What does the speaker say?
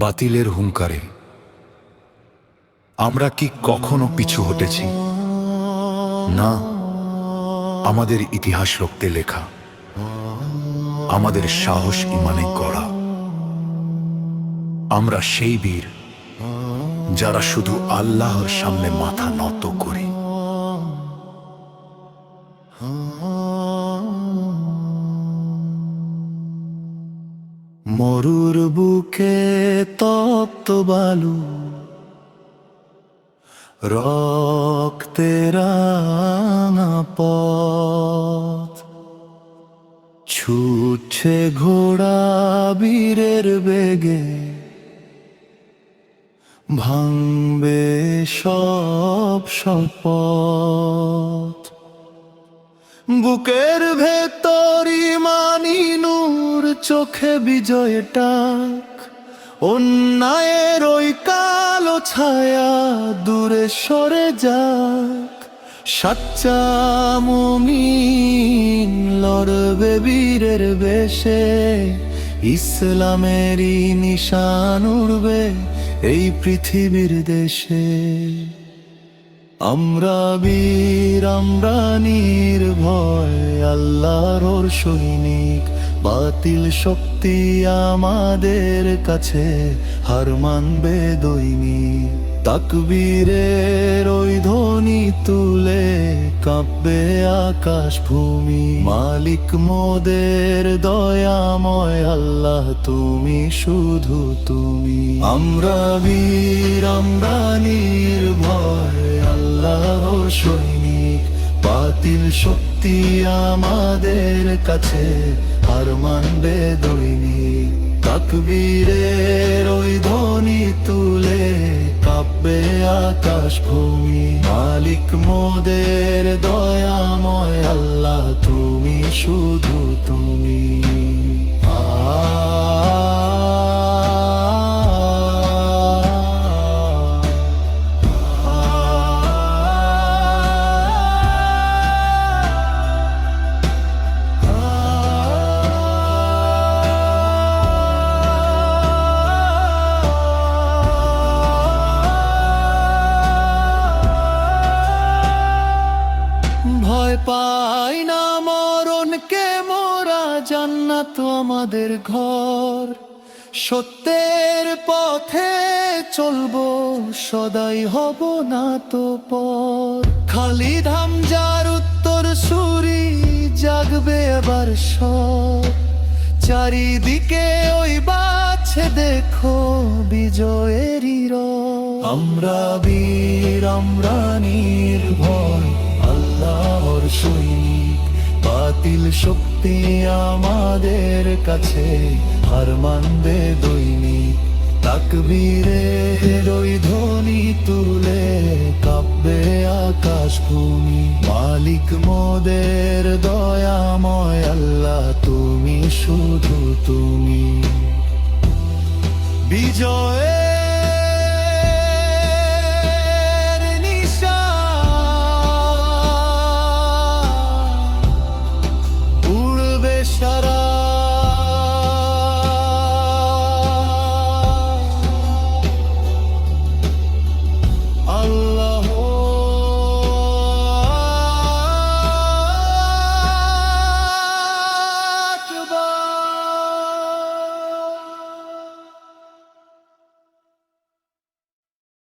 বাতিলের হুঙ্কারে আমরা কি কখনো পিছু হটেছি? না, আমাদের ইতিহাস রক্তে লেখা, আমাদের সাহস ইমানে গড়া। আমরা সেই বীর যারা শুধু আল্লাহর সামনে মাথা নত করি। মরুর বুকে তপ্ত বালু, রক্তে রাঙা পথ, ছুটছে ঘোড়া বীরের বেগে, ভাঙবে সব শপথ। বুকের ভেতর ইমানি নূর, চোখে বিজয় টাক, অন্যায়ের ওই কালো ছায়া দূরে সরে যাক। সাচ্চা মুমিন লড়বে বীরের বেশে, ইসলামেরই নিশান উড়বে এই পৃথিবীর দেশে। আমরা বীর, আমরা নির্ভয়, আল্লাহর সৈনিক। বাতিল শক্তি আমাদের কাছে হার মানবে দৈনিক। তাকবীরের ওই ধ্বনি তুলে কাঁপবে আকাশ ভূমি। মালিক মোদের দয়াময় আল্লাহ, তুমি শুধু তুমি। আমরা বীর, আমরা নির্ভয়, আল্লাহর সৈনিক। বাতিল শক্তি আমাদের কাছে হার মানবে দৈনিক। তাকবীরের ওই ধ্বনি তুলে কাঁপবে আকাশ ভূমি। মালিক মোদের দয়াময় আল্লাহ, তুমি শুধু তুমি। ভয় পাই না মরণকে, মোরা জান্নাত আমাদের ঘর। সত্যের পথে চলবো, সদাই হব না তো পর। খালিদ হামজার উত্তর সুরি জাগবে এবার সব। চারিদিকে ওই বাছে দেখো বিজয়েরই রব। আমরা বীর, আমরা নির্ভয়, আল্লাহর সৈনিক। বাতিল শক্তি আমাদের কাছে হার মানবে দৈনিক। তাকবীরের ওই ধ্বনি তুলে কাঁপবে আকাশ ভূমি। মালিক মোদের দয়াময় আল্লাহ, তুমি শুধু তুমি। বিজয়